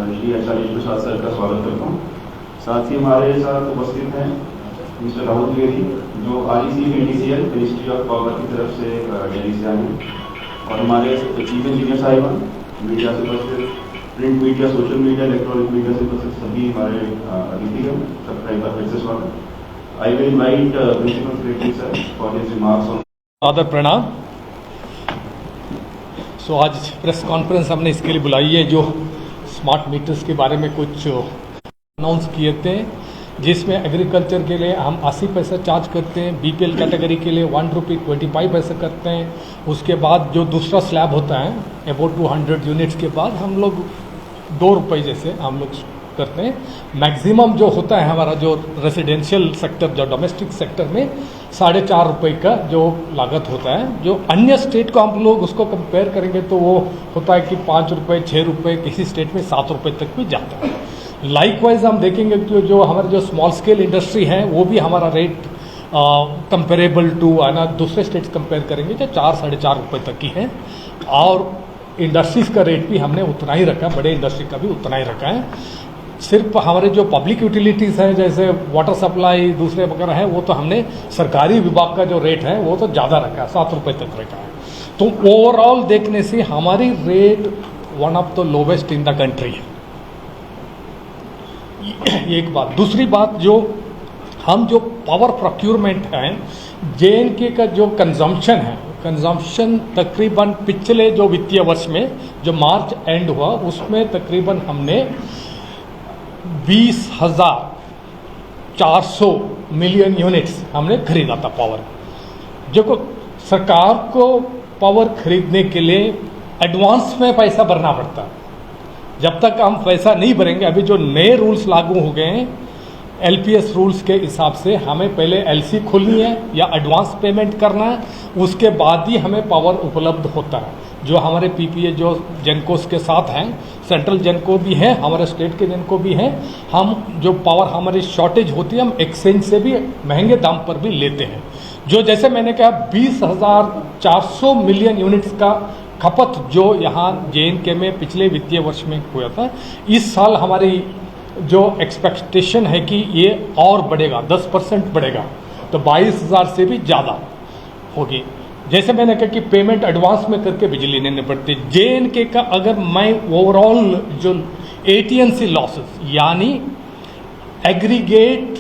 श्री आचार्य प्रसाद sir का स्वागत करता हूँ। साथ ही हमारे साथ उपस्थित हैं मिस्टर राहुल द्विवेदी, जो RECPNDCL मिनिस्ट्री ऑफ पावर की तरफ से दिल्ली से आए हैं, और हमारे चीफ इंजीनियर साहिबान, मीडिया से उपस्थित, print media, social media, electronic media से उपस्थित सभी हमारे अतिथि हैं, सबका एक बार फिर से स्वागत। I will invite principal secretary sir for his remarks on. आदर प्रणाम। सो आज प्रेस कॉन्फ्रेंस हमने इसके लिए बुलाई है, जो स्मार्ट मीटर्स के बारे में कुछ अनाउंस किए थे, जिसमें एग्रीकल्चर के लिए हम 80 पैसा चार्ज करते हैं, BPL कैटेगरी के लिए 1 रुपये 25 पैसे करते हैं। उसके बाद जो दूसरा स्लैब होता है अबाउट 200 यूनिट्स के बाद हम लोग 2 रुपये जैसे हम लोग करते हैं। मैक्सिमम जो होता है हमारा जो रेजिडेंशियल सेक्टर, जो डोमेस्टिक सेक्टर में 4.5 रुपये का जो लागत होता है। जो अन्य स्टेट को हम लोग उसको कंपेयर करेंगे तो वो होता है कि 5 रुपये 6 रुपये, किसी स्टेट में 7 रुपये तक भी जाता है। लाइकवाइज हम देखेंगे कि जो हमारे जो स्मॉल स्केल इंडस्ट्री है वो भी हमारा रेट कंपेरेबल टू है ना, दूसरे स्टेट्स कंपेयर करेंगे तो 4-4.5 रुपये तक की है। और इंडस्ट्रीज का रेट भी हमने उतना ही रखा, बड़े इंडस्ट्री का भी उतना ही रखा है। सिर्फ हमारे जो पब्लिक यूटिलिटीज़ हैं जैसे वाटर सप्लाई दूसरे वगैरह हैं, वो तो हमने सरकारी विभाग का जो रेट है वो तो ज़्यादा रखा है, 7 रुपये तक रखा है। तो ओवरऑल देखने से हमारी rate one of the lowest in the country है, एक बात। दूसरी बात, जो हम जो पावर प्रोक्यूरमेंट है, JNK का जो कंजम्पशन है, कंजम्पशन तकरीबन पिछले जो वित्तीय वर्ष में जो मार्च एंड हुआ उसमें तकरीबन हमने 20,400 मिलियन यूनिट्स हमने खरीदा था पावर। जो सरकार को पावर खरीदने के लिए एडवांस में पैसा भरना पड़ता है। जब तक हम पैसा नहीं भरेंगे, अभी जो नए रूल्स लागू हो गए हैं LPS रूल्स के हिसाब से, हमें पहले LC खोलनी है या एडवांस पेमेंट करना है, उसके बाद ही हमें पावर उपलब्ध होता है। जो हमारे PPA जो जेनकोस के साथ हैं, सेंट्रल जेनको भी है, हमारे स्टेट के जेनको भी हैं, हम जो पावर हमारी शॉर्टेज होती है हम एक्सचेंज से भी महंगे दाम पर भी लेते हैं। जो जैसे मैंने कहा 20,400 मिलियन यूनिट्स का खपत जो यहाँ JNK में पिछले वित्तीय वर्ष में हुआ था, इस साल हमारी जो एक्सपेक्टेशन है कि ये और बढ़ेगा, 10% बढ़ेगा, तो 22,000 से भी ज़्यादा होगी। जैसे मैंने कहा कि पेमेंट एडवांस में करके बिजली लेने पड़ती। JNK का अगर मैं ओवरऑल जो AT&C लॉसेस यानी aggregate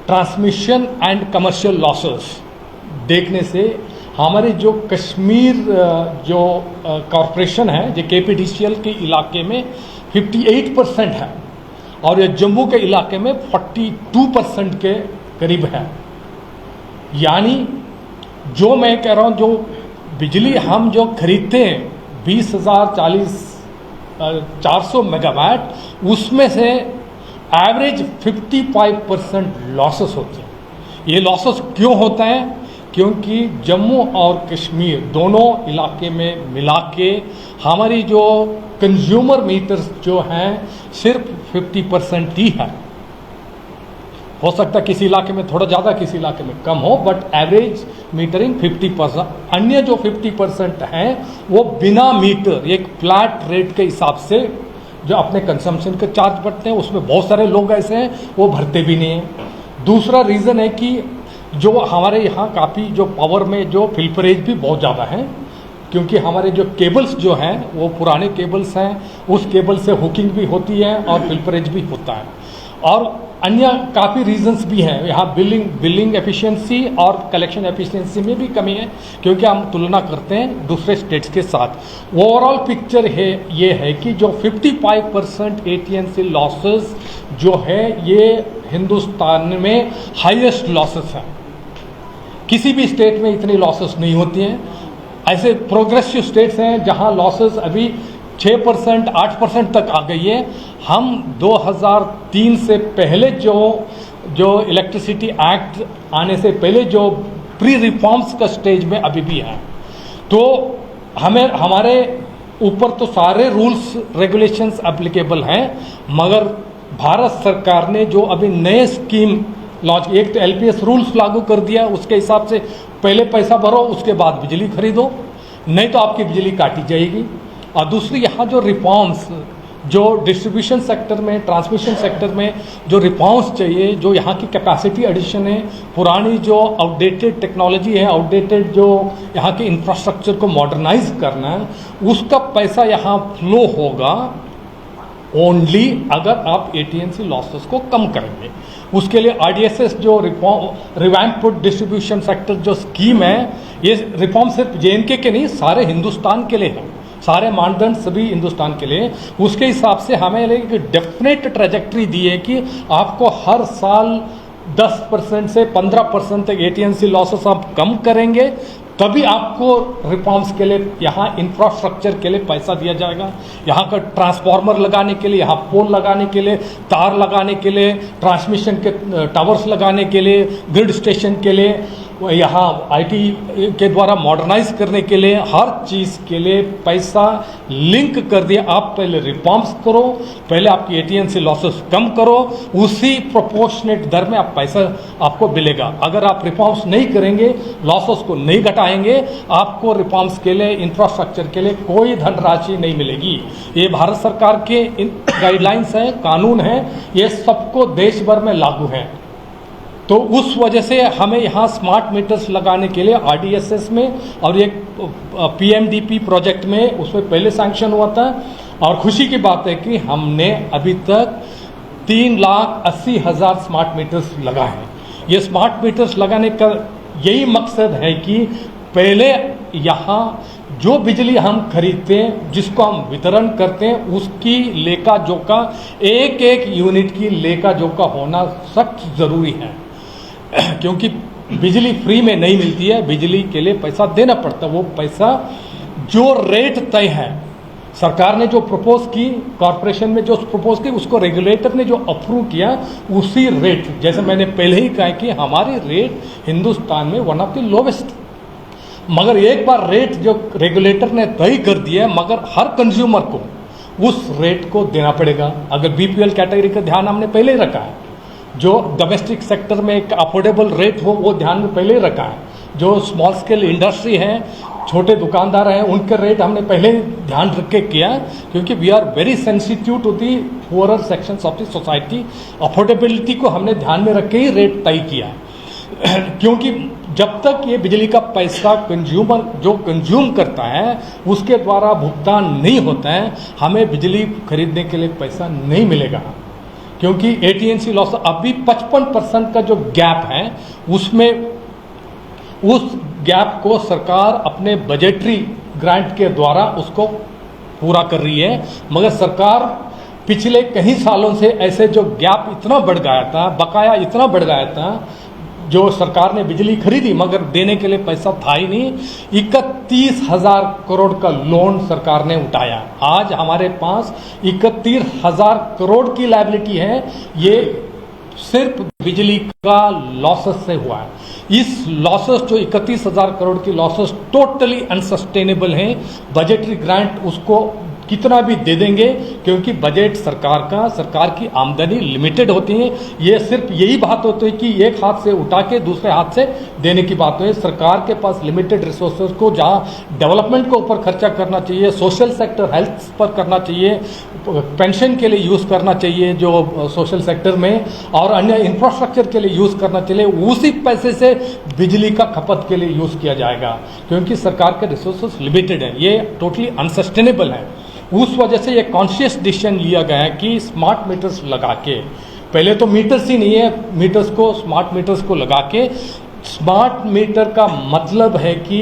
transmission and commercial losses देखने से, हमारे जो कश्मीर जो कॉरपोरेशन है, जो KPDCL के इलाके में 58% है, और ये जम्मू के इलाके में 42% के करीब है। यानी जो मैं कह रहा हूँ, जो बिजली हम जो खरीदते हैं 20,400 मेगावाट, उसमें से एवरेज 55% लॉसेस होते हैं। ये लॉसेस क्यों होता है? क्योंकि जम्मू और कश्मीर दोनों इलाके में मिला के हमारी जो कंज्यूमर मीटर्स जो हैं सिर्फ 50% ही है। हो सकता है किसी इलाके में थोड़ा ज़्यादा, किसी इलाके में कम हो, बट एवरेज मीटरिंग 50%। अन्य जो 50% हैं वो बिना मीटर, एक फ्लैट रेट के हिसाब से जो अपने कंजम्पशन के चार्ज बढ़ते हैं, उसमें बहुत सारे लोग ऐसे हैं वो भरते भी नहीं हैं। दूसरा रीज़न है कि जो हमारे यहाँ काफ़ी जो पावर में जो फिल्परेज भी बहुत ज़्यादा है, क्योंकि हमारे जो केबल्स जो हैं वो पुराने केबल्स हैं, उस केबल से हुकिंग भी होती है और फिल्परेज भी होता है। और अन्य काफ़ी रीजंस भी हैं यहाँ, बिलिंग एफिशिएंसी और कलेक्शन एफिशिएंसी में भी कमी है, क्योंकि हम तुलना करते हैं दूसरे स्टेट्स के साथ। ओवरऑल पिक्चर है ये है कि जो 55% AT&C लॉसेस जो है ये हिंदुस्तान में हाईएस्ट लॉसेस हैं। किसी भी स्टेट में इतनी लॉसेस नहीं होती हैं। ऐसे प्रोग्रेसिव स्टेट्स हैं जहां लॉसेस अभी 6%, 8% तक आ गई है। हम 2003 से पहले जो इलेक्ट्रिसिटी एक्ट आने से पहले जो प्री रिफॉर्म्स का स्टेज में अभी भी है। तो हमारे ऊपर तो सारे रूल्स रेगुलेशंस एप्लीकेबल हैं, मगर भारत सरकार ने जो अभी नए स्कीम लॉन्च, एक तो LPS रूल्स लागू कर दिया, उसके हिसाब से पहले पैसा भरो उसके बाद बिजली खरीदो, नहीं तो आपकी बिजली काटी जाएगी। और दूसरी यहाँ जो रिफॉर्म्स जो डिस्ट्रीब्यूशन सेक्टर में, ट्रांसमिशन सेक्टर में जो रिफॉर्म्स चाहिए, जो यहाँ की कैपेसिटी एडिशन है, पुरानी जो आउटडेटेड टेक्नोलॉजी है, आउटडेटेड जो यहाँ के इंफ्रास्ट्रक्चर को मॉडर्नाइज करना है, उसका पैसा यहाँ फ्लो होगा ओनली अगर आप AT&C लॉसेस को कम करेंगे। उसके लिए RDSS जो रिवैम्प्ड डिस्ट्रीब्यूशन सेक्टर जो स्कीम है, ये रिफॉर्म सिर्फ JNK के नहीं, सारे हिंदुस्तान के लिए है, सारे मानदंड सभी हिंदुस्तान के लिए। उसके हिसाब से हमें एक डेफिनेट ट्रैजेक्टरी दी है कि आपको हर साल 10% से 15% तक AT&C लॉसेस आप कम करेंगे, तभी आपको रिफॉर्म्स के लिए, यहाँ इंफ्रास्ट्रक्चर के लिए पैसा दिया जाएगा। यहाँ का ट्रांसफार्मर लगाने के लिए, यहाँ पोल लगाने के लिए, तार लगाने के लिए, ट्रांसमिशन के टावर्स लगाने के लिए, ग्रिड स्टेशन के लिए, यहाँ IT के द्वारा मॉडर्नाइज करने के लिए, हर चीज़ के लिए पैसा लिंक कर दिया। आप पहले रिफॉर्म्स करो, पहले आपकी AT&C लॉसेस कम करो, उसी प्रोपोर्शनेट दर में आप पैसा आपको मिलेगा। अगर आप रिफॉर्म्स नहीं करेंगे, लॉसेस को नहीं घटाएंगे, आपको रिफॉर्म्स के लिए, इंफ्रास्ट्रक्चर के लिए कोई धनराशि नहीं मिलेगी। ये भारत सरकार के गाइडलाइंस हैं, कानून हैं, ये सबको देश भर में लागू हैं। तो उस वजह से हमें यहाँ स्मार्ट मीटर्स लगाने के लिए RDSS में और एक PMDP प्रोजेक्ट में, उसमें पहले सैंक्शन हुआ था। और खुशी की बात है कि हमने अभी तक 3,80,000 स्मार्ट मीटर्स लगाए हैं। ये स्मार्ट मीटर्स लगाने का यही मकसद है कि पहले यहाँ जो बिजली हम खरीदते हैं, जिसको हम वितरण करते हैं, उसकी लेखा जोखा, एक एक यूनिट की लेखा जोखा होना सख्त ज़रूरी है। क्योंकि बिजली फ्री में नहीं मिलती है, बिजली के लिए पैसा देना पड़ता है। वो पैसा जो रेट तय है, सरकार ने जो प्रपोज की, कॉरपोरेशन में जो प्रपोज की, उसको रेगुलेटर ने जो अप्रूव किया, उसी रेट, जैसे मैंने पहले ही कहा कि हमारी रेट हिंदुस्तान में वन ऑफ द लोवेस्ट। मगर एक बार रेट जो रेगुलेटर ने तय कर दिया है, मगर हर कंज्यूमर को उस रेट को देना पड़ेगा। अगर BPL कैटेगरी का ध्यान हमने पहले ही रखा है, जो डोमेस्टिक सेक्टर में एक अफोर्डेबल रेट हो वो ध्यान में पहले ही रखा है, जो स्मॉल स्केल इंडस्ट्री है, छोटे दुकानदार हैं, उनके रेट हमने पहले ध्यान रख के किया, क्योंकि we are very sensitive to the poorer sections of the society. Affordability को हमने ध्यान में रख के ही रेट तय किया क्योंकि जब तक ये बिजली का पैसा कंज्यूमर जो कंज्यूम करता है उसके द्वारा भुगतान नहीं होता है, हमें बिजली खरीदने के लिए पैसा नहीं मिलेगा। क्योंकि AT&C लॉस अभी 55% का जो गैप है, उसमें उस गैप को सरकार अपने बजटरी ग्रांट के द्वारा उसको पूरा कर रही है। मगर सरकार पिछले कई सालों से ऐसे जो गैप इतना बढ़ गया था, बकाया इतना बढ़ गया था, जो सरकार ने बिजली खरीदी मगर देने के लिए पैसा था ही नहीं। 31,000 करोड़ का लोन सरकार ने उठाया। आज हमारे पास 31,000 करोड़ की लायबिलिटी है। ये सिर्फ बिजली का लॉसेस से हुआ है। इस लॉसेस जो 31,000 करोड़ की लॉसेस टोटली अनसस्टेनेबल हैं। बजटरी ग्रांट उसको कितना भी दे देंगे, क्योंकि बजट सरकार की आमदनी लिमिटेड होती है। ये सिर्फ यही बात होती है कि एक हाथ से उठा के दूसरे हाथ से देने की बात है। सरकार के पास लिमिटेड रिसोर्सेज को जहाँ डेवलपमेंट के ऊपर खर्चा करना चाहिए, सोशल सेक्टर हेल्थ पर करना चाहिए, पेंशन के लिए यूज़ करना चाहिए जो सोशल सेक्टर में, और अन्य इंफ्रास्ट्रक्चर के लिए यूज़ करना चाहिए, उसी पैसे से बिजली का खपत के लिए यूज़ किया जाएगा, क्योंकि सरकार के रिसोर्सेज लिमिटेड हैं। ये टोटली अनसस्टेनेबल है। उस वजह से ये कॉन्शियस डिसीजन लिया गया है कि स्मार्ट मीटर्स लगा के, पहले तो मीटर्स ही नहीं है, मीटर्स को स्मार्ट मीटर्स को लगा के, स्मार्ट मीटर का मतलब है कि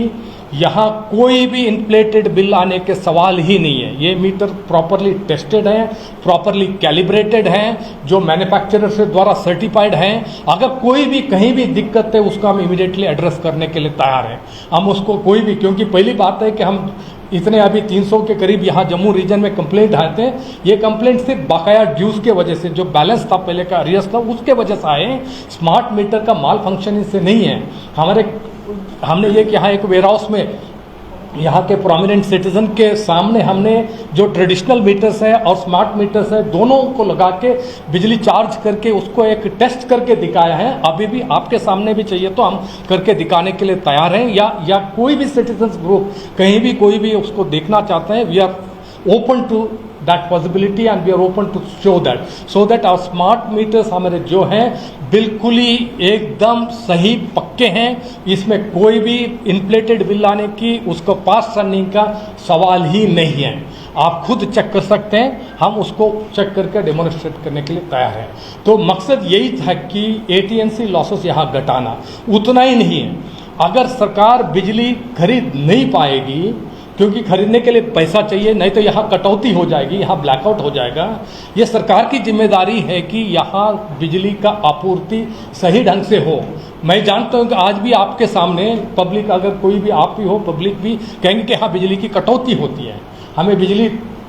यहाँ कोई भी इन्फ्लेटेड बिल आने के सवाल ही नहीं है। ये मीटर प्रॉपरली टेस्टेड हैं, प्रॉपरली कैलिब्रेटेड हैं, जो मैन्युफैक्चरर से द्वारा सर्टिफाइड हैं। अगर कोई भी कहीं भी दिक्कत है उसको हम इमीडिएटली एड्रेस करने के लिए तैयार हैं। हम उसको कोई भी, क्योंकि पहली बात है कि हम इतने अभी 300 के करीब यहाँ जम्मू रीजन में कंप्लेंट आए थे। ये कंप्लेंट सिर्फ बकाया ड्यूज के वजह से, जो बैलेंस था पहले का, अरियर्स था, उसके वजह से आए। स्मार्ट मीटर का माल फंक्शनिंग से नहीं है। हमने ये कि यहाँ एक वेयर हाउस में यहाँ के प्रोमिनेंट सिटीजन के सामने हमने जो ट्रेडिशनल मीटर्स है और स्मार्ट मीटर्स है, दोनों को लगा के बिजली चार्ज करके उसको एक टेस्ट करके दिखाया है। अभी भी आपके सामने भी चाहिए तो हम करके दिखाने के लिए तैयार हैं, या कोई भी सिटीजन ग्रुप कहीं भी कोई भी उसको देखना चाहते हैं, we are open to that possibility and we are open to show that, so that our smart meters हमारे जो हैं बिल्कुल ही एकदम सही पक्के हैं, इसमें कोई भी इन्फ्लेटेड बिल आने की उसको पास करने का सवाल ही नहीं है। आप खुद चेक कर सकते हैं, हम उसको चेक करके डेमोन्स्ट्रेट करने के लिए तैयार हैं। तो मकसद यही था कि एटीएनसी लॉसेस यहाँ घटाना, उतना ही नहीं है। अगर सरकार बिजली खरीद नहीं पाएगी, क्योंकि खरीदने के लिए पैसा चाहिए, नहीं तो यहाँ कटौती हो जाएगी, यहाँ ब्लैकआउट हो जाएगा। ये सरकार की जिम्मेदारी है कि यहाँ बिजली का आपूर्ति सही ढंग से हो। मैं जानता हूँ कि आज भी आपके सामने पब्लिक, अगर कोई भी आप भी हो, पब्लिक भी कहेंगे कि हाँ बिजली की कटौती होती है, हमें बिजली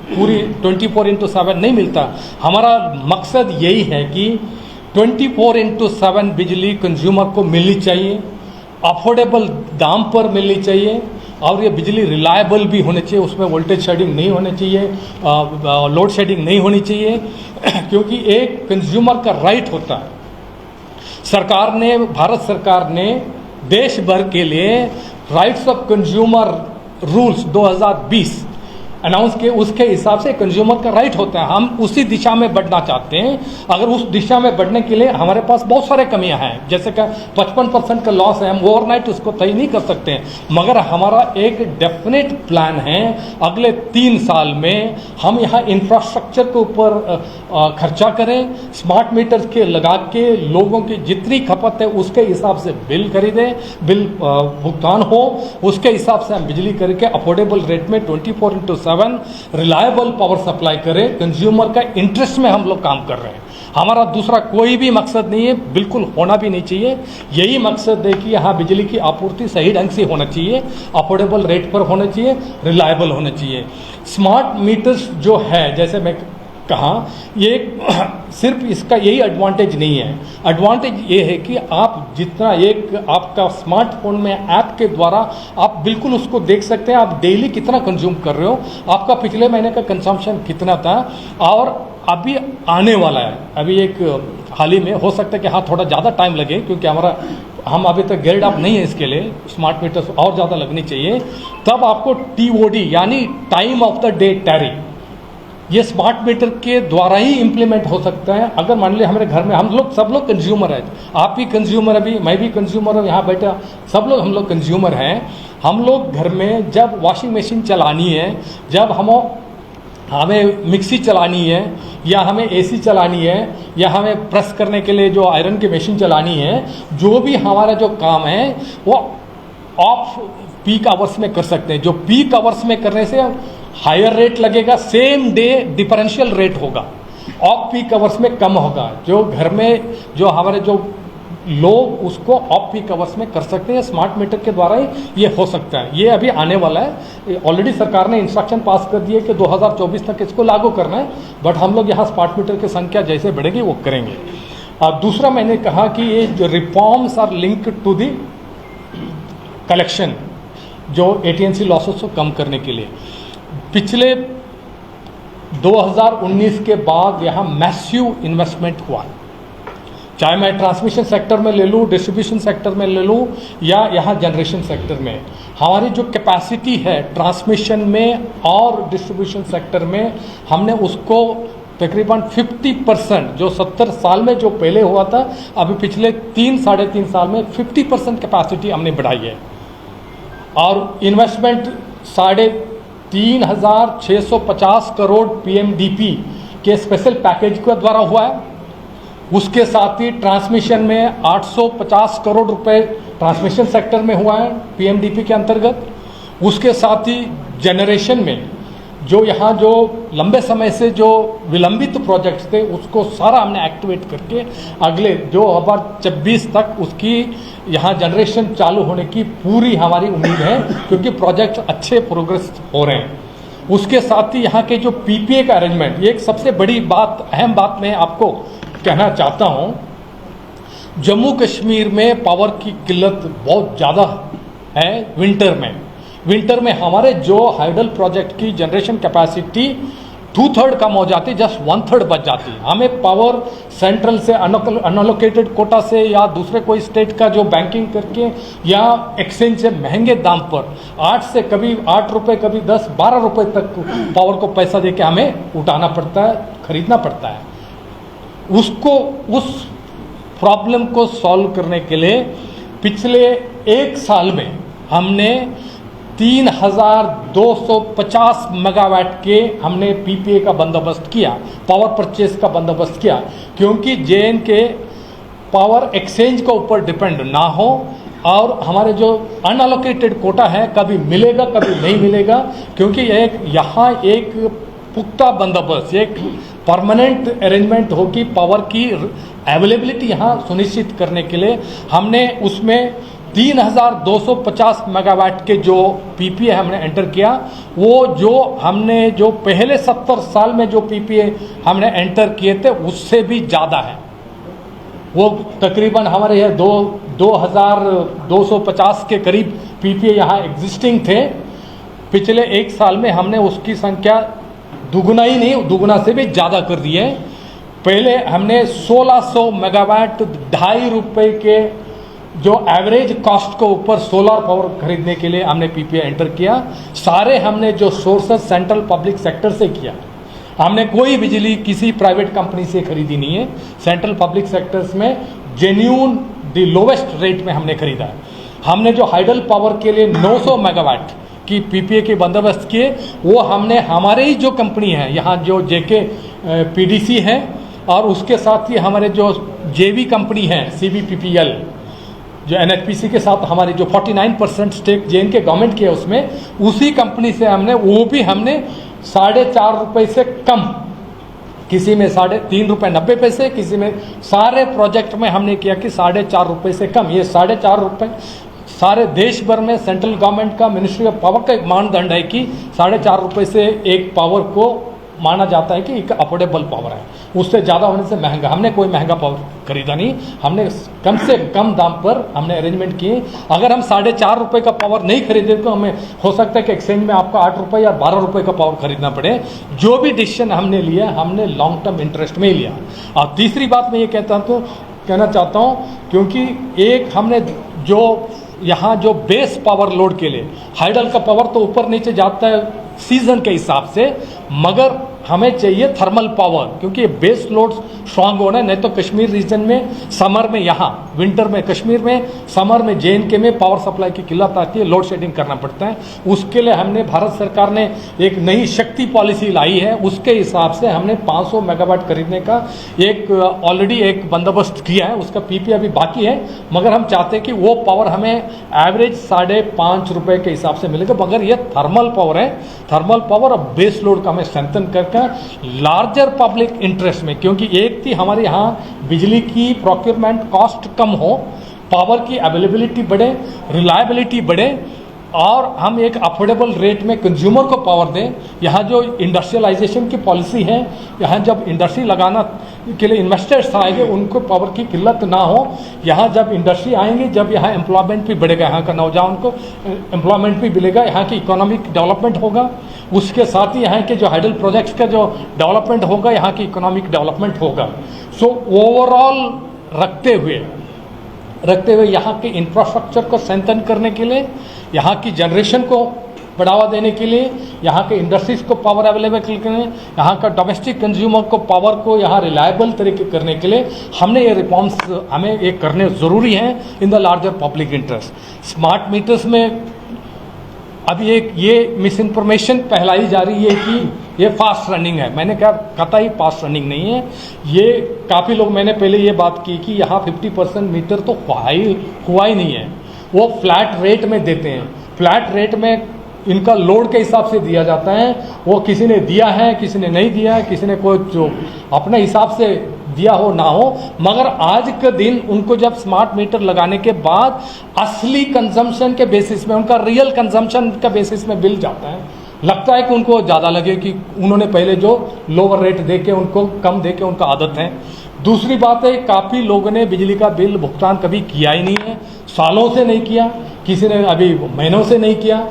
पूरी 24/7 नहीं मिलता। हमारा मकसद यही है कि 24/7 बिजली कंज्यूमर को मिलनी चाहिए, अफोर्डेबल दाम पर मिलनी चाहिए, और ये बिजली रिलायबल भी होनी चाहिए, उसमें वोल्टेज शेडिंग नहीं होनी चाहिए, लोड शेडिंग नहीं होनी चाहिए, क्योंकि एक कंज्यूमर का राइट होता है। सरकार ने, भारत सरकार ने देश भर के लिए rights of consumer rules 2020 announce किए, उसके हिसाब से कंज्यूमर का राइट होता है। हम उसी दिशा में बढ़ना चाहते हैं। अगर उस दिशा में बढ़ने के लिए हमारे पास बहुत सारे कमियां हैं, जैसे कि 55% का लॉस है, हम ओवरनाइट उसको तय नहीं कर सकते हैं, मगर हमारा एक डेफिनेट प्लान है अगले 3 साल में हम यहाँ इंफ्रास्ट्रक्चर के ऊपर खर्चा करें, स्मार्ट मीटर के लगा के लोगों की जितनी खपत है उसके हिसाब से बिल खरीदें, बिल भुगतान हो, उसके हिसाब से हम बिजली करके अफोर्डेबल रेट में 24/7 रिलायबल पावर सप्लाई करें। कंज्यूमर का इंटरेस्ट में हम लोग काम कर रहे हैं। हमारा दूसरा कोई भी मकसद नहीं है, बिल्कुल होना भी नहीं चाहिए। यही मकसद है कि यहाँ बिजली की आपूर्ति सही ढंग से होना चाहिए, अफोर्डेबल रेट पर होना चाहिए, रिलायबल होना चाहिए। स्मार्ट मीटर्स जो है, जैसे मैं कहा, ये सिर्फ इसका यही एडवांटेज नहीं है। एडवांटेज ये है कि आप जितना एक आपका स्मार्टफोन में ऐप के द्वारा आप बिल्कुल उसको देख सकते हैं, आप डेली कितना कंज्यूम कर रहे हो, आपका पिछले महीने का कंजम्पशन कितना था, और अभी आने वाला है। अभी एक हाल ही में हो सकता है कि हाँ थोड़ा ज़्यादा टाइम लगे, क्योंकि हम अभी तक गेयर्ड अप नहीं है इसके लिए, स्मार्ट मीटर्स और ज़्यादा लगनी चाहिए। तब आपको TOD यानी time of the day tariff, ये स्मार्ट मीटर के द्वारा ही इम्प्लीमेंट हो सकता है। अगर मान लीजिए हमारे घर में सब लोग कंज्यूमर है, आप भी कंज्यूमर, अभी मैं भी कंज्यूमर हूँ, यहाँ बैठा सब लोग हम लोग कंज्यूमर हैं। हम लोग घर में जब वॉशिंग मशीन चलानी है, जब हमें मिक्सी चलानी है, या हमें AC चलानी है, या हमें प्रेस करने के लिए जो आयरन की मशीन चलानी है, जो भी हमारा जो काम है वो ऑफ पीक आवर्स में कर सकते हैं। जो पीक आवर्स में करने से हायर रेट लगेगा, सेम डे डिफरेंशियल रेट होगा, ऑफ पीक आवर्स में कम होगा। जो घर में जो हमारे जो लोग उसको ऑफ पीक आवर्स में कर सकते हैं, स्मार्ट मीटर के द्वारा ही ये हो सकता है। ये अभी आने वाला है, ऑलरेडी सरकार ने इंस्ट्रक्शन पास कर दिए कि 2024 तक इसको लागू करना है, बट हम लोग यहाँ स्मार्ट मीटर की संख्या जैसे बढ़ेगी वो करेंगे। और दूसरा मैंने कहा कि ये जो reforms are linked to the collection, जो AT&C लॉसेस को कम करने के लिए पिछले 2019 के बाद यहाँ मैसिव इन्वेस्टमेंट हुआ, चाहे मैं ट्रांसमिशन सेक्टर में ले लूँ, डिस्ट्रीब्यूशन सेक्टर में ले लूँ, या यहाँ जनरेशन सेक्टर में। हमारी जो कैपेसिटी है ट्रांसमिशन में और डिस्ट्रीब्यूशन सेक्टर में, हमने उसको तकरीबन 50%, जो 70 साल में जो पहले हुआ था, अभी पिछले 3-3.5 साल में 50% कैपेसिटी हमने बढ़ाई है। और इन्वेस्टमेंट 3,650 करोड़ PMDP के स्पेशल पैकेज के द्वारा हुआ है। उसके साथ ही ट्रांसमिशन में 850 करोड़ रुपए ट्रांसमिशन सेक्टर में हुआ है PMDP के अंतर्गत। उसके साथ ही जनरेशन में जो यहाँ जो लंबे समय से जो विलंबित प्रोजेक्ट्स थे उसको सारा हमने एक्टिवेट करके अगले 2026 तक उसकी यहाँ जनरेशन चालू होने की पूरी हमारी उम्मीद है, क्योंकि प्रोजेक्ट अच्छे प्रोग्रेस हो रहे हैं। उसके साथ ही यहाँ के जो PPA का अरेंजमेंट, ये एक सबसे बड़ी बात, अहम बात मैं आपको कहना चाहता हूँ। जम्मू कश्मीर में पावर की किल्लत बहुत ज़्यादा है विंटर में हमारे जो हाइडल प्रोजेक्ट की जनरेशन कैपेसिटी 2/3 कम हो जाती, जस्ट 1/3 बच जाती। हमें पावर सेंट्रल से अनअलोकेटेड कोटा से या दूसरे कोई स्टेट का जो बैंकिंग करके या एक्सचेंज से महंगे दाम पर 8 से कभी 8 रुपये कभी 10-12 रुपये तक पावर को पैसा देके हमें उठाना पड़ता है, खरीदना पड़ता है। उसको उस प्रॉब्लम को सॉल्व करने के लिए पिछले 1 साल में हमने 3250 मेगावाट के हमने पीपीए का बंदोबस्त किया, पावर परचेज का बंदोबस्त किया, क्योंकि जेएन के पावर एक्सचेंज के ऊपर डिपेंड ना हो और हमारे जो अनअलोकेटेड कोटा है कभी मिलेगा कभी नहीं मिलेगा, क्योंकि यहाँ एक पुख्ता बंदोबस्त, एक परमानेंट अरेंजमेंट हो कि पावर की अवेलेबिलिटी यहाँ सुनिश्चित करने के लिए हमने उसमें 3250 मेगावाट के जो पीपीए हमने एंटर किया, वो जो पहले 70 साल में जो पीपीए हमने एंटर किए थे उससे भी ज़्यादा है। वो तकरीबन हमारे यहाँ 2250 के करीब पीपीए यहाँ एग्जिस्टिंग थे। पिछले 1 साल में हमने उसकी संख्या दुगुना ही नहीं, दुगुना से भी ज़्यादा कर दी है। पहले हमने 1600 मेगावाट 2.5 रुपये के जो एवरेज कॉस्ट को ऊपर सोलर पावर खरीदने के लिए हमने पीपीए एंटर किया। सारे हमने जो सोर्सेस सेंट्रल पब्लिक सेक्टर से किया, हमने कोई बिजली किसी प्राइवेट कंपनी से खरीदी नहीं है। सेंट्रल पब्लिक सेक्टर्स में जेन्यून द लोवेस्ट रेट में हमने खरीदा है। हमने जो हाइडल पावर के लिए 900 मेगावाट की पीपीए के बंदोबस्त किए, वो हमने हमारे ही जो कंपनी है यहाँ जो जेके पीडीसी है और उसके साथ ही हमारे जो जेवी कंपनी है सीबीपीपीएल जो एनएचपीसी के साथ हमारी जो 49% स्टेक जेएन के गवर्नमेंट की है, उसमें उसी कंपनी से हमने 4.5 रुपये से कम, किसी में 3.5 रुपये 90 पैसे, किसी में सारे प्रोजेक्ट में हमने किया कि 4.5 रुपये से कम। ये 4.5 रुपये सारे देश भर में सेंट्रल गवर्नमेंट का मिनिस्ट्री ऑफ पावर का एक मानदंड है कि 4.5 रुपये से एक पावर को माना जाता है कि एक अफोर्डेबल पावर है, उससे ज़्यादा होने से महंगा। हमने कोई महंगा पावर खरीदा नहीं, हमने कम से कम दाम पर हमने अरेंजमेंट किए। अगर हम 4.5 रुपये का पावर नहीं खरीदे तो हमें हो सकता है कि एक्सचेंज में आपको 8 रुपये या 12 रुपये का पावर खरीदना पड़े। जो भी डिसीजन हमने लिया हमने लॉन्ग टर्म इंटरेस्ट में ही लिया। और तीसरी बात मैं ये कहना चाहता हूँ, क्योंकि एक हमने जो यहाँ जो बेस पावर लोड के लिए हाइडल का पावर तो ऊपर नीचे जाता है सीजन के हिसाब से, मगर हमें चाहिए थर्मल पावर, क्योंकि बेस लोड स्ट्रांग होना है। नहीं तो कश्मीर रीजन में समर में, यहाँ विंटर में कश्मीर में, समर में जेएनके में पावर सप्लाई की किल्लत आती है, लोड शेडिंग करना पड़ता है। उसके लिए हमने भारत सरकार ने एक नई शक्ति पॉलिसी लाई है, उसके हिसाब से हमने 500 मेगावाट खरीदने का एक ऑलरेडी एक बंदोबस्त किया है। उसका पीपी अभी बाकी है, मगर हम चाहते हैं कि वो पावर हमें एवरेज 5.5 रुपये के हिसाब से मिलेगा। मगर ये थर्मल पावर है, थर्मल पावर और बेस लोड का हमें स्ट्रेंथन करके लार्जर पब्लिक इंटरेस्ट में, क्योंकि एक थी हमारे यहाँ बिजली की प्रोक्योरमेंट कॉस्ट कम हो, पावर की अवेलेबिलिटी बढ़े, रिलायबिलिटी बढ़े और हम एक अफोर्डेबल रेट में कंज्यूमर को पावर दें। यहाँ जो इंडस्ट्रियलाइजेशन की पॉलिसी है, यहाँ जब इंडस्ट्री लगाना के लिए इन्वेस्टर्स आएंगे उनको पावर की किल्लत ना हो। यहाँ जब इंडस्ट्री आएंगे, जब यहाँ एम्प्लॉयमेंट भी बढ़ेगा, यहाँ का नौजवान को एम्प्लॉयमेंट भी मिलेगा, यहाँ की इकोनॉमिक डेवलपमेंट होगा। उसके साथ ही यहाँ के जो हाइडल प्रोजेक्ट्स का जो डेवलपमेंट होगा, यहाँ की इकोनॉमिक डेवलपमेंट होगा। सो ओवरऑल रखते हुए यहाँ के इंफ्रास्ट्रक्चर को स्ट्रेंथन करने के लिए, यहाँ की जनरेशन को बढ़ावा देने के लिए, यहाँ के इंडस्ट्रीज को पावर अवेलेबल करने, यहाँ का डोमेस्टिक कंज्यूमर को पावर को यहाँ रिलायबल तरीके करने के लिए हमने ये रिफॉर्म्स हमें ये करने ज़रूरी हैं in the larger public interest. Smart meters में अभी एक ये मिस इन्फॉर्मेशन फैलाई जा रही है कि ये फास्ट रनिंग है। मैंने कहा कतई फास्ट रनिंग नहीं है। ये काफ़ी लोग, मैंने पहले ये बात की कि यहाँ 50% मीटर तो हुआ ही नहीं है। वो फ्लैट रेट में देते हैं, फ्लैट रेट में इनका लोड के हिसाब से दिया जाता है। वो किसी ने दिया है, किसी ने नहीं दिया है, किसी ने कोई जो अपने हिसाब से दिया हो ना हो, मगर आज के दिन उनको जब स्मार्ट मीटर लगाने के बाद असली कंजम्पशन के बेसिस में, उनका रियल कंजम्पशन का बेसिस में बिल जाता है। लगता है कि उनको ज़्यादा लगे कि उन्होंने पहले जो लोअर रेट दे के उनको कम दे के उनका आदत है। दूसरी बात है, काफ़ी लोगों ने बिजली का बिल भुगतान कभी किया ही नहीं है, सालों से नहीं किया, किसी ने अभी महीनों से नहीं किया।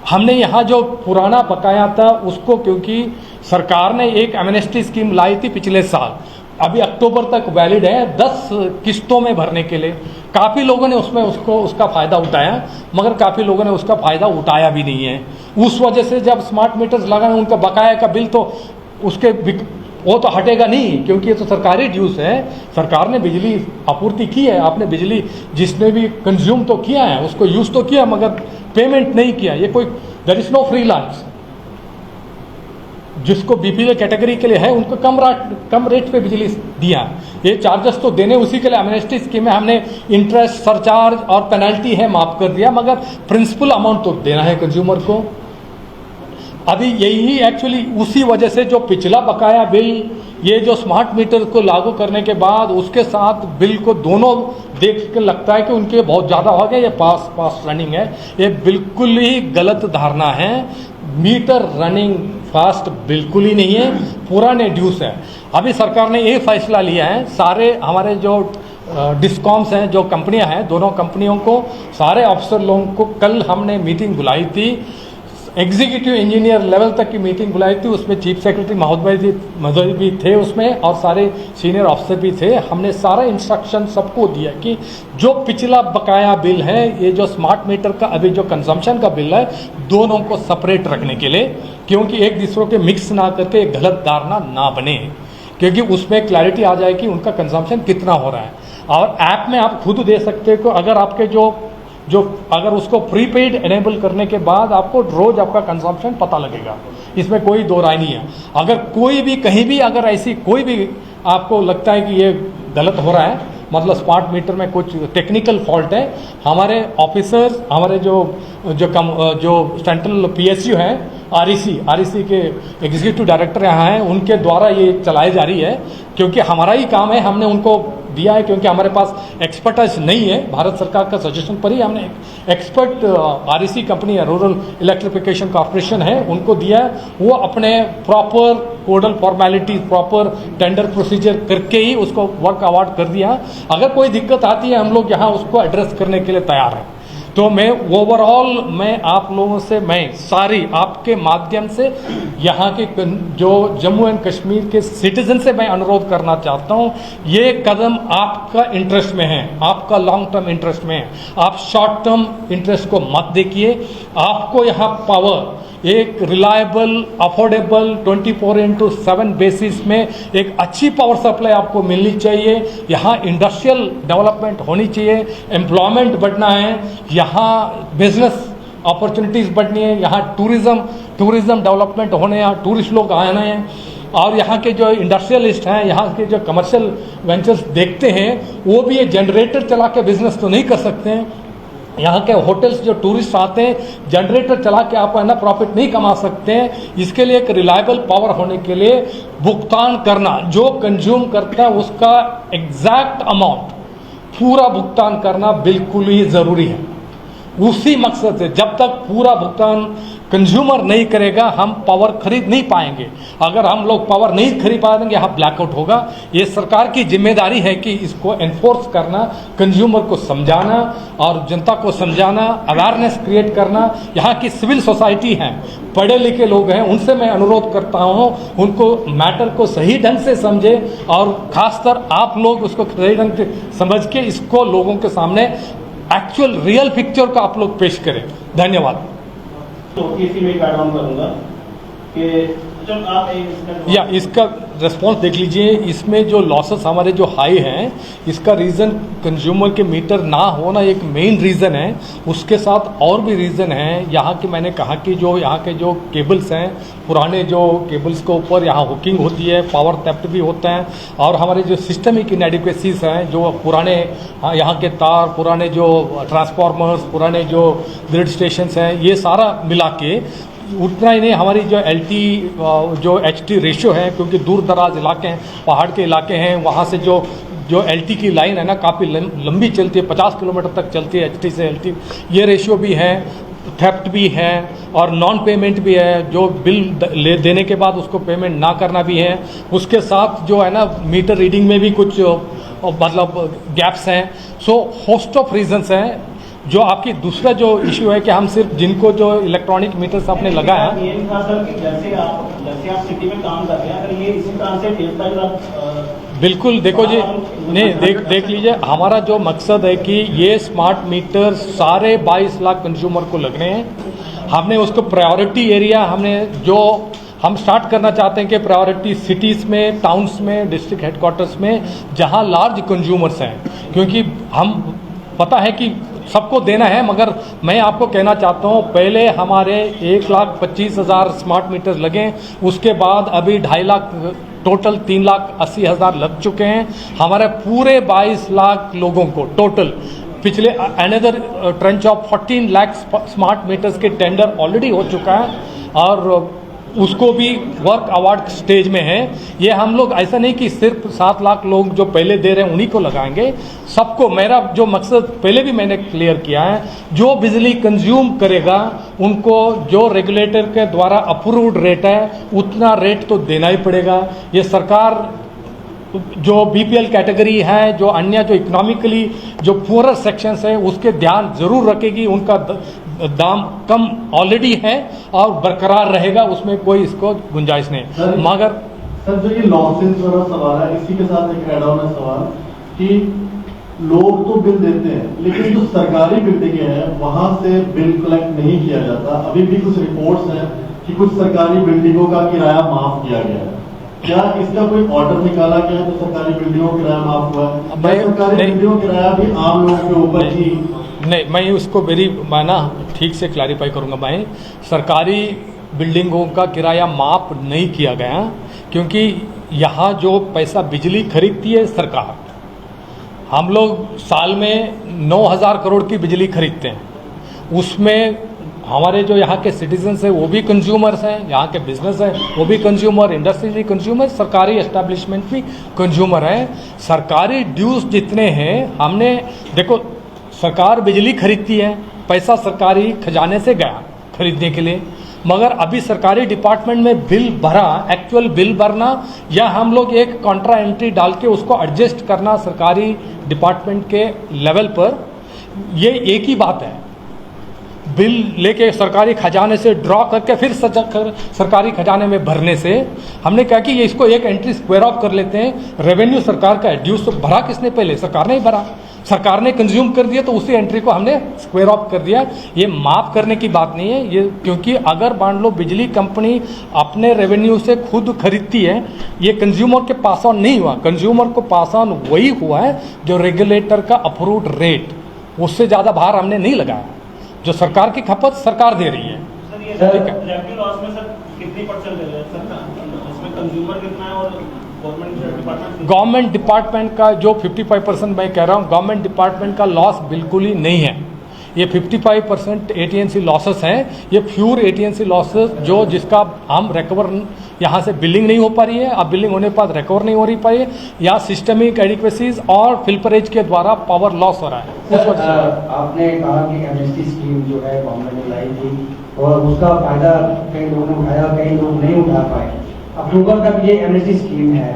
हमने यहाँ जो पुराना बकाया था उसको, क्योंकि सरकार ने एक एमनेस्टी स्कीम लाई थी पिछले साल, अभी अक्टूबर तक वैलिड है 10 किस्तों में भरने के लिए। काफ़ी लोगों ने उसमें उसका फ़ायदा उठाया, मगर काफ़ी लोगों ने उसका फ़ायदा उठाया भी नहीं है। उस वजह से जब स्मार्ट मीटर्स लगाए उनका बकाया का बिल तो उसके वो तो हटेगा नहीं, क्योंकि ये तो सरकारी ड्यूज है। सरकार ने बिजली आपूर्ति की है, आपने बिजली जिसने भी कंज्यूम तो किया है उसको यूज़ तो किया, मगर पेमेंट नहीं किया। ये कोई there is no free lunch. जिसको बीपीएल कैटेगरी के लिए है उनको कम रेट पे बिजली दिया। ये चार्जेस तो देने उसी के लिए एमनेस्टी स्कीम में हमने इंटरेस्ट, सरचार्ज और पेनल्टी है माफ कर दिया, मगर प्रिंसिपल अमाउंट तो देना है कंज्यूमर को। अभी यही एक्चुअली उसी वजह से जो पिछला बकाया बिल, ये जो स्मार्ट मीटर को लागू करने के बाद उसके साथ बिल को दोनों देख के लगता है कि उनके बहुत ज़्यादा हो गया, ये पास रनिंग है। ये बिल्कुल ही गलत धारणा है। मीटर रनिंग फास्ट बिल्कुल ही नहीं है, पुराने ड्यूस है। अभी सरकार ने ये फैसला लिया है, सारे हमारे जो डिस्कॉम्स हैं, जो कंपनियां हैं, दोनों कंपनियों को, सारे अफसर लोगों को कल हमने मीटिंग बुलाई थी, एग्जीक्यूटिव इंजीनियर लेवल तक की मीटिंग बुलाई थी। उसमें चीफ सेक्रेटरी महोदय भी थे उसमें, और सारे सीनियर ऑफिसर भी थे। हमने सारा इंस्ट्रक्शन सबको दिया कि जो पिछला बकाया बिल है, ये जो स्मार्ट मीटर का अभी जो कंजम्पशन का बिल है, दोनों को सेपरेट रखने के लिए, क्योंकि एक दूसरों के मिक्स ना करके एक गलत धारणा ना बने, क्योंकि उसमें क्लैरिटी आ जाए कि उनका कंजम्पशन कितना हो रहा है। और ऐप में आप खुद दे सकते हो, अगर आपके जो अगर उसको प्रीपेड एनेबल करने के बाद आपको रोज आपका कंजम्पशन पता लगेगा, इसमें कोई दो राय नहीं है। अगर कोई भी कहीं भी अगर ऐसी कोई भी आपको लगता है कि ये गलत हो रहा है, मतलब स्मार्ट मीटर में कुछ टेक्निकल फॉल्ट है, हमारे ऑफिसर्स, हमारे जो सेंट्रल पीएसयू हैं, आरईसी के एग्जीक्यूटिव डायरेक्टर यहाँ हैं, उनके द्वारा ये चलाई जा रही है। क्योंकि हमारा ही काम है, हमने उनको दिया है, क्योंकि हमारे पास एक्सपर्टाइज नहीं है। भारत सरकार का सजेशन पर ही हमने एक्सपर्ट आरईसी कंपनी है, रूरल इलेक्ट्रिफिकेशन कॉर्पोरेशन है, उनको दिया है। वो अपने प्रॉपर कोडल फॉर्मेलिटी, प्रॉपर टेंडर प्रोसीजर करके ही उसको वर्क अवार्ड कर दिया। अगर कोई दिक्कत आती है, हम लोग यहाँ उसको एड्रेस करने के लिए तैयार हैं। तो मैं ओवरऑल आप लोगों से, मैं सारी आपके माध्यम से यहाँ के जो जम्मू एंड कश्मीर के सिटीजन से मैं अनुरोध करना चाहता हूँ, ये कदम आपका इंटरेस्ट में है, आपका लॉन्ग टर्म इंटरेस्ट में है। आप शॉर्ट टर्म इंटरेस्ट को मत देखिए। आपको यहाँ पावर एक रिलायबल, अफोर्डेबल 24/7 बेसिस में एक अच्छी पावर सप्लाई आपको मिलनी चाहिए। यहाँ इंडस्ट्रियल डेवलपमेंट होनी चाहिए, एम्प्लॉयमेंट बढ़ना है, यहाँ बिजनेस अपॉर्चुनिटीज़ बढ़नी है, यहाँ टूरिज्म डेवलपमेंट होने, यहाँ टूरिस्ट लोग आना है। और यहाँ के जो इंडस्ट्रियलिस्ट हैं, यहाँ के जो कमर्शियल वेंचर्स देखते हैं, वो भी ये जनरेटर चला के बिजनेस तो नहीं कर सकते हैं। यहाँ के होटल्स जो टूरिस्ट आते हैं, जनरेटर चला के आप है ना प्रॉफिट नहीं कमा सकते हैं। इसके लिए एक रिलायबल पावर होने के लिए भुगतान करना, जो कंज्यूम करता है उसका एग्जैक्ट अमाउंट पूरा भुगतान करना बिल्कुल ही ज़रूरी है। उसी मकसद से जब तक पूरा भुगतान कंज्यूमर नहीं करेगा, हम पावर खरीद नहीं पाएंगे। अगर हम लोग पावर नहीं खरीद पाएंगे, यहाँ ब्लैकआउट होगा। ये सरकार की जिम्मेदारी है कि इसको एनफोर्स करना, कंज्यूमर को समझाना और जनता को समझाना, अवेयरनेस क्रिएट करना। यहाँ की सिविल सोसाइटी है, पढ़े लिखे लोग हैं, उनसे मैं अनुरोध करता हूँ, उनको मैटर को सही ढंग से समझे, और खासकर आप लोग उसको सही ढंग से समझ के इसको लोगों के सामने एक्चुअल रियल पिक्चर को आप लोग पेश करें। धन्यवाद। तो इसी में ऐड ऑन करूंगा कि जब आप इसका रिस्पॉन्स देख लीजिए। इसमें जो लॉसेस हमारे जो हाई हैं, इसका रीज़न कंज्यूमर के मीटर ना होना एक मेन रीज़न है। उसके साथ और भी रीज़न है। यहाँ के मैंने कहा कि जो यहाँ के जो केबल्स हैं, पुराने जो केबल्स के ऊपर यहाँ हुकिंग होती है, पावर थेफ्ट भी होता है, और हमारे जो सिस्टमिक इनएडिक्वेसीज हैं, जो पुराने यहाँ के तार, पुराने जो ट्रांसफार्मर्स, पुराने जो ग्रिड स्टेशंस हैं, ये सारा मिला के उतना ही नहीं, हमारी जो जो HT रेशियो है, क्योंकि दूर दराज इलाके हैं, पहाड़ के इलाके हैं, वहाँ से जो LT की लाइन है ना काफ़ी लंबी चलती है, 50 किलोमीटर तक चलती है HT से LT। ये रेशियो भी है, थेफ्ट भी है, और नॉन पेमेंट भी है, जो बिल देने के बाद उसको पेमेंट ना करना भी है। उसके साथ जो है ना मीटर रीडिंग में भी कुछ मतलब गैप्स हैं। सो होस्ट ऑफ रीजंस हैं। जो आपकी दूसरा जो इशू है कि हम सिर्फ जिनको जो इलेक्ट्रॉनिक मीटर्स आपने लगाया, ये था सर कि जैसे आप सिटी में काम कर रहे हैं, अगर ये इसी तरह से डेढ़ तक आप बिल्कुल देखो जी, नहीं देख लीजिए, हमारा जो मकसद है कि ये स्मार्ट मीटर सारे 22 लाख कंज्यूमर को लगने हैं। हमने उसको प्रायोरिटी एरिया हम स्टार्ट करना चाहते हैं कि प्रायोरिटी सिटीज़ में, टाउन्स में, डिस्ट्रिक्ट हेडक्वार्टर्स में जहां लार्ज कंज्यूमर्स हैं, क्योंकि हम पता है कि सबको देना है, मगर मैं आपको कहना चाहता हूं पहले हमारे 1,25,000 स्मार्ट मीटर लगे, उसके बाद अभी 2.5 लाख, टोटल 3,80,000 लग चुके हैं। हमारे पूरे 22 लाख लोगों को टोटल पिछले another trench of 14 lakh smart meters के टेंडर ऑलरेडी हो चुका है और उसको भी वर्क अवार्ड स्टेज में है। ये हम लोग ऐसा नहीं कि सिर्फ 7 लाख लोग जो पहले दे रहे हैं उन्हीं को लगाएंगे, सबको। मेरा जो मकसद पहले भी मैंने क्लियर किया है, जो बिजली कंज्यूम करेगा उनको जो रेगुलेटर के द्वारा अप्रूव्ड रेट है उतना रेट तो देना ही पड़ेगा। ये सरकार जो बीपीएल कैटेगरी है, जो अन्य जो इकोनॉमिकली जो पुअर सेक्शंस है, उसके ध्यान जरूर रखेगी। उनका दाम कम ऑलरेडी है और बरकरार रहेगा, उसमें कोई इसको गुंजाइश नहीं। मगर सर जो ये लॉसेस वाला सवाल है, इसी के साथ एक ऐड ऑन है सवाल कि लोग तो बिल देते हैं लेकिन जो सरकारी बिल्डिंगें हैं वहां से बिल कलेक्ट नहीं किया जाता। अभी भी कुछ रिपोर्ट्स हैं कि कुछ सरकारी बिल्डिंगों का किराया माफ किया गया है। क्या इसका कोई ऑर्डर निकाला गया है तो सरकारी बिल्डिंगों का किराया माफ हुआ है? सरकारी बिल्डिंगों का किराया भी आम लोगों के ऊपर ही नहीं, मैं उसको मैं ना ठीक से क्लैरिफाई करूंगा। मैं सरकारी बिल्डिंगों का किराया माफ नहीं किया गया, क्योंकि यहाँ जो पैसा बिजली खरीदती है सरकार, हम लोग साल में 9,000 करोड़ की बिजली खरीदते हैं, उसमें हमारे जो यहाँ के सिटीजन्स हैं वो भी कंज्यूमर्स हैं, यहाँ के बिजनेस हैं वो भी कंज्यूमर, इंडस्ट्री भी कंज्यूमर, सरकारी एस्टैब्लिशमेंट भी कंज्यूमर हैं। सरकारी ड्यूज जितने हैं, हमने देखो सरकार बिजली खरीदती है, पैसा सरकारी खजाने से गया खरीदने के लिए, मगर अभी सरकारी डिपार्टमेंट में बिल भरा, एक्चुअल बिल भरना या हम लोग एक कॉन्ट्रा एंट्री डाल के उसको एडजस्ट करना सरकारी डिपार्टमेंट के लेवल पर, ये एक ही बात है। बिल लेके सरकारी खजाने से ड्रॉ करके फिर सरकारी खजाने में भरने से हमने कहा कि ये इसको एक एंट्री स्क्वायर ऑफ कर लेते हैं। रेवेन्यू सरकार का है, ड्यूज तो भरा किसने? पहले सरकार ने ही भरा, सरकार ने कंज्यूम कर दिया तो उसी एंट्री को हमने स्क्वायर ऑफ कर दिया। ये माफ करने की बात नहीं है ये, क्योंकि अगर मान लो बिजली कंपनी अपने रेवेन्यू से खुद खरीदती है, ये कंज्यूमर के पास ऑन नहीं हुआ, कंज्यूमर को पास ऑन वही हुआ है जो रेगुलेटर का अप्रूव्ड रेट, उससे ज़्यादा भार हमने नहीं लगाया। जो सरकार की खपत सरकार दे रही है। सर ये रेवेन्यू लॉस में सर कितनी परसेंट ले रहे हैं सर? उसमें कंज्यूमर कितना है और गवर्नमेंट डिपार्टमेंट का जो 55% मैं कह रहा हूँ, गवर्नमेंट डिपार्टमेंट का लॉस बिल्कुल ही नहीं है। ये 55% एटीएनसी लॉसेस हैं, ये प्योर एटीएनसी लॉसेस जो जिसका हम रिकवर, यहाँ से बिलिंग नहीं हो पा रही है, अब बिलिंग होने के बाद रिकवर नहीं हो रही पाई है, या सिस्टमिक एडिक्वेसीज और फिल्परेज के द्वारा पावर लॉस हो रहा है। आपने कहा कि एमएसटी स्कीम जो है गवर्नमेंट ने लाई थी और उसका फायदा कई लोगों ने उठाया, कई लोग नहीं उठा पाए। अक्टूबर तक ये एमएसटी स्कीम है।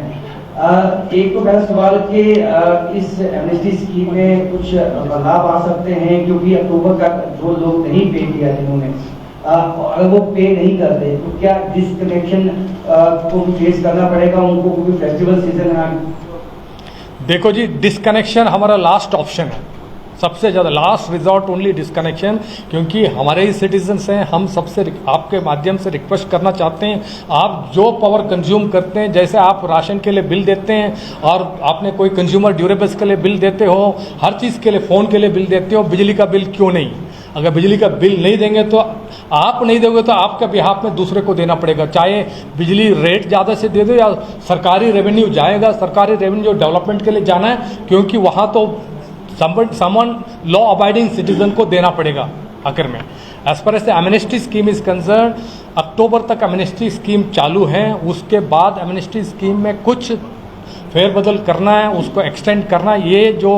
एक तो पहला सवाल कि इस एमएसटी स्कीम में कुछ बदलाव आ सकते हैं, क्योंकि अक्टूबर का जो लोग नहीं पे किया जिन्होंने, अगर वो पे नहीं करते तो क्या डिस्कनेक्शन को फेस करना पड़ेगा उनको, क्योंकि फेस्टिवल सीजन है? देखो जी, डिस्कनेक्शन हमारा लास्ट ऑप्शन है, सबसे ज़्यादा लास्ट रिजॉर्ट ओनली डिस्कनेक्शन, क्योंकि हमारे ही सिटीजन्स हैं। हम सबसे आपके माध्यम से रिक्वेस्ट करना चाहते हैं, आप जो पावर कंज्यूम करते हैं, जैसे आप राशन के लिए बिल देते हैं और आपने कोई कंज्यूमर ड्यूरेबल्स के लिए बिल देते हो, हर चीज़ के लिए, फ़ोन के लिए बिल देते हो, बिजली का बिल क्यों नहीं? अगर बिजली का बिल नहीं देंगे तो आप नहीं दोगे तो आपके बिहाफ में दूसरे को देना पड़ेगा, चाहे बिजली रेट ज़्यादा से दे दो या सरकारी रेवेन्यू जाएगा, सरकारी रेवेन्यू डेवलपमेंट के लिए जाना है, क्योंकि वहाँ तो समवन लॉ अबाइडिंग सिटीजन को देना पड़ेगा आखिर में। एज पर as amnesty scheme is concern, October तक एमनेस्टी स्कीम चालू है, उसके बाद एमनेस्टी स्कीम में कुछ फेरबदल करना है, उसको एक्सटेंड करना, ये जो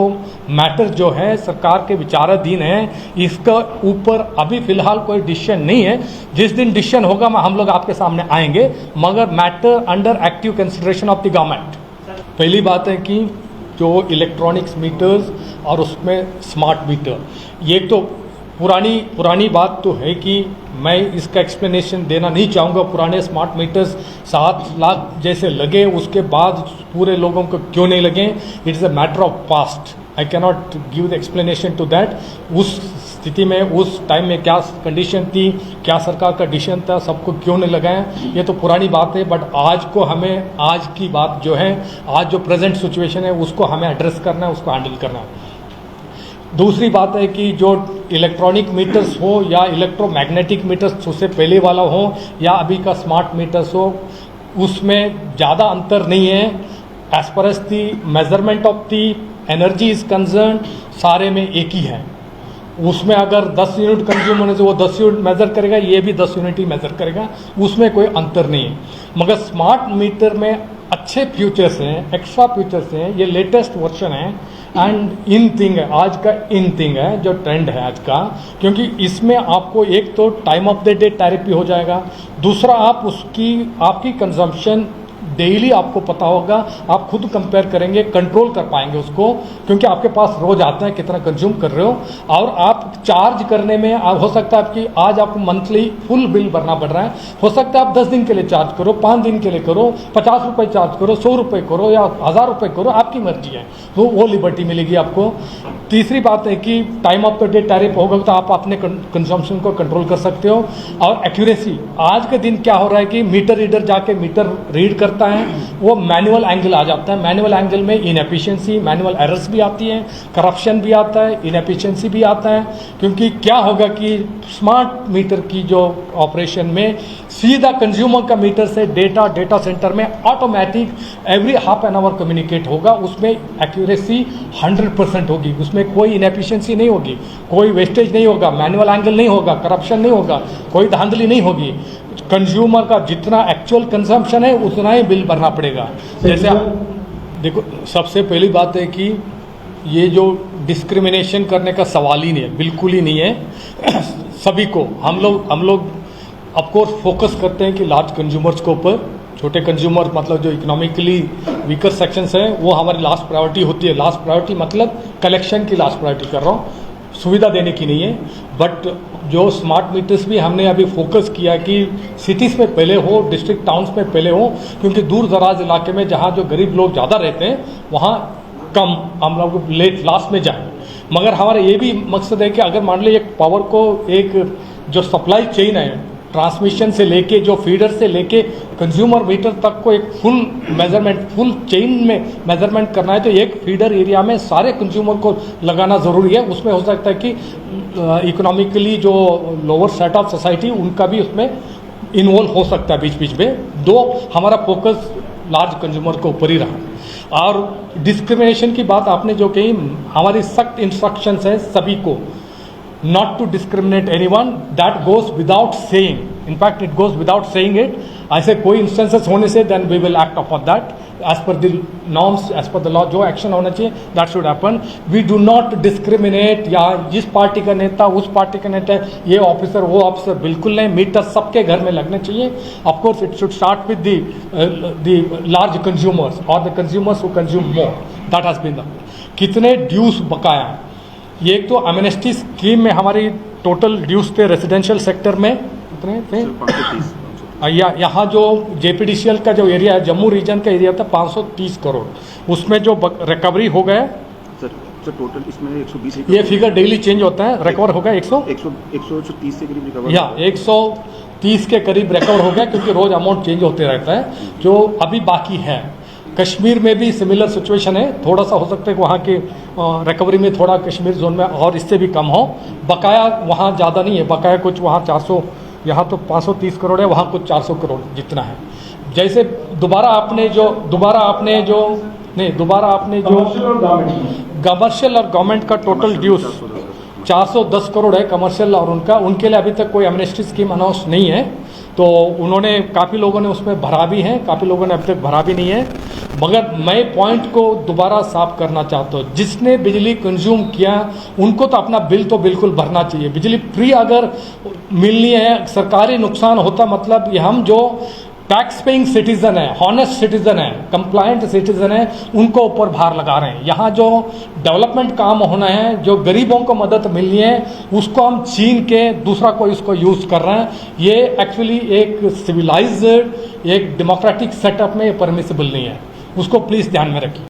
मैटर जो है सरकार के विचाराधीन है, इसका ऊपर अभी फिलहाल कोई डिसीजन नहीं है। जिस दिन डिसीजन होगा हम लोग आपके सामने आएंगे, मगर matter under active consideration of the government. पहली बात है कि जो इलेक्ट्रॉनिक्स मीटर्स और उसमें स्मार्ट मीटर, ये तो पुरानी बात तो है कि मैं इसका एक्सप्लेनेशन देना नहीं चाहूँगा। पुराने स्मार्ट मीटर्स 7 लाख जैसे लगे, उसके बाद पूरे लोगों को क्यों नहीं लगे, it is a matter of past. I cannot give the explanation to that. उस स्थिति में उस टाइम में क्या कंडीशन थी, क्या सरकार का डिसीजन था, सबको क्यों नहीं लगाया, ये तो पुरानी बात है। बट आज को हमें, आज की बात जो है, आज जो प्रेजेंट सिचुएशन है उसको हमें एड्रेस करना है, उसको हैंडल करना है। दूसरी बात है कि जो इलेक्ट्रॉनिक मीटर्स हो या इलेक्ट्रोमैग्नेटिक मीटर्स उससे पहले वाला हो या अभी का स्मार्ट मीटर्स हो, उसमें ज़्यादा अंतर नहीं है। एज पर as the measurement of the energy is concern, सारे में एक ही है। उसमें अगर 10 यूनिट कंज्यूम होने से वो 10 यूनिट मेज़र करेगा, ये भी 10 यूनिट ही मेज़र करेगा, उसमें कोई अंतर नहीं है। मगर स्मार्ट मीटर में अच्छे फीचर्स हैं, एक्स्ट्रा फीचर्स हैं, ये लेटेस्ट वर्जन है एंड इन थिंग है, आज का इन थिंग है, जो ट्रेंड है आज का। क्योंकि इसमें आपको एक तो time of the day tariff भी हो जाएगा, दूसरा आप आपकी कंजम्पशन डेली आपको पता होगा, आप खुद कंपेयर करेंगे, कंट्रोल कर पाएंगे उसको, क्योंकि आपके पास रोज आता है कितना कंज्यूम कर रहे हो। और आप चार्ज करने में हो सकता है कि आज आपको मंथली फुल बिल भरना पड़ रहा है, हो सकता है आप 10 दिन के लिए चार्ज करो, 5 दिन के लिए करो, 50 रुपये चार्ज करो, 100 रुपये करो या 1000 रुपये करो, आपकी मर्जी है, तो वो लिबर्टी मिलेगी आपको। तीसरी बात है कि time of the day tariff होगा तो आप अपने कंजम्पशन को कंट्रोल कर सकते हो। और एक्यूरेसी, आज के दिन क्या हो रहा है कि मीटर रीडर जाके मीटर रीड करता है, वो मैनुअल एंगल आ जाता है, मैनुअल एंगल में इनएफिशिएंसी, मैनुअल एरर्स भी आती हैं, करप्शन भी आता है, इनएफिशिएंसी भी आता है। क्योंकि क्या होगा कि स्मार्ट मीटर की जो ऑपरेशन में सीधा कंज्यूमर का मीटर से डेटा सेंटर में automatic every half an hour communicate होगा, उसमें एक्यूरेसी 100% होगी, उसमें कोई इनएफिशिएंसी नहीं होगी, कोई वेस्टेज नहीं होगा, मैनुअल एंगल नहीं होगा, करप्शन नहीं होगा, कोई धांधली नहीं होगी। कंज्यूमर का जितना एक्चुअल कंजम्पशन है उतना ही बिल भरना पड़ेगा। जैसे देखो, सबसे पहली बात है कि ये जो डिस्क्रिमिनेशन करने का सवाल ही नहीं है, बिल्कुल ही नहीं है। सभी को हम लोग ऑफकोर्स फोकस करते हैं कि लार्ज कंज्यूमर्स के ऊपर, छोटे कंज्यूमर मतलब जो इकोनॉमिकली वीकर सेक्शंस हैं वो हमारी लास्ट प्रायोरिटी होती है। लास्ट प्रायोरिटी मतलब कलेक्शन की लास्ट प्रायोरिटी कर रहा हूँ, सुविधा देने की नहीं है। बट जो स्मार्ट मीटर्स भी हमने अभी फोकस किया कि सिटीज़ में पहले हो, डिस्ट्रिक्ट टाउन्स में पहले हो, क्योंकि दूर दराज इलाके में जहाँ जो गरीब लोग ज़्यादा रहते हैं वहाँ कम हम लोग लास्ट में जाएं। मगर हमारा ये भी मकसद है कि अगर मान लीजिए एक पावर को, एक जो सप्लाई चेन है, ट्रांसमिशन से लेके जो फीडर से लेके कंज्यूमर मीटर तक को एक फुल मेजरमेंट, फुल चेन में मेजरमेंट करना है, तो एक फीडर एरिया में सारे कंज्यूमर को लगाना ज़रूरी है। उसमें हो सकता है कि इकोनॉमिकली जो लोअर सेट ऑफ सोसाइटी उनका भी उसमें इन्वॉल्व हो सकता है बीच बीच में। दो, हमारा फोकस लार्ज कंज्यूमर के ऊपर ही रहा। और डिस्क्रिमिनेशन की बात आपने जो कही, हमारी सख्त इंस्ट्रक्शंस है सभी को not to discriminate anyone, that goes without saying, in fact it goes without saying it। ऐसे कोई इंस्टेंसेस होने से then we will act upon that as per the norms, as per the law, जो action होना चाहिए that should happen। we do not discriminate, या जिस party का नेता उस पार्टी का नेता, ये ऑफिसर वो ऑफिसर, बिल्कुल नहीं। मीटर सबके घर में लगने चाहिए। of course it should start with the large consumers or the consumers who consume more, that has been the। कितने ड्यूस बकाया है, ये एक तो एमनेस्टी स्कीम में हमारी टोटल ड्यूज थे रेजिडेंशियल सेक्टर में कितने थे, 530। यहाँ जो जेपीडीसीएल का जो एरिया है, जम्मू रीजन का एरिया था 530 करोड़, उसमें जो रिकवरी हो गया सर टोटल इसमें 120, ये फिगर डेली चेंज होता है, रिकवर हो गया 130 के करीब रिकवर, या 130 के करीब रिकवर हो गया, क्योंकि रोज अमाउंट चेंज होते रहता है। जो अभी बाकी है, कश्मीर में भी सिमिलर सिचुएशन है, थोड़ा सा हो सकता है कि वहाँ के रिकवरी में थोड़ा कश्मीर जोन में और इससे भी कम हो। बकाया वहाँ ज़्यादा नहीं है, बकाया कुछ वहाँ 400, यहाँ तो 530 करोड़ है, वहाँ कुछ 400 करोड़ जितना है। जैसे दोबारा आपने जो कमर्शियल और गवर्नमेंट का टोटल ड्यूज 410 करोड़ है कमर्शियल, और उनके लिए अभी तक कोई एमनेस्टी स्कीम अनाउंस नहीं है। तो उन्होंने, काफ़ी लोगों ने उसमें भरा भी है, काफ़ी लोगों ने अभी तक भरा भी नहीं है। मगर मैं पॉइंट को दोबारा साफ करना चाहता हूँ, जिसने बिजली कंज्यूम किया उनको तो अपना बिल तो बिल्कुल भरना चाहिए। बिजली फ्री अगर मिलनी है, सरकारी नुकसान होता, मतलब ये हम जो टैक्स पेइंग सिटीजन है, हॉनेस्ट सिटीजन है, कंप्लायंट सिटीजन है, उनको ऊपर भार लगा रहे हैं। यहाँ जो डेवलपमेंट काम होना है, जो गरीबों को मदद मिलनी है, उसको हम छीन के दूसरा कोई इसको यूज कर रहे हैं। ये एक्चुअली एक सिविलाइज्ड, एक डेमोक्रेटिक सेटअप में परमिसिबल नहीं है, उसको प्लीज ध्यान में रखिए।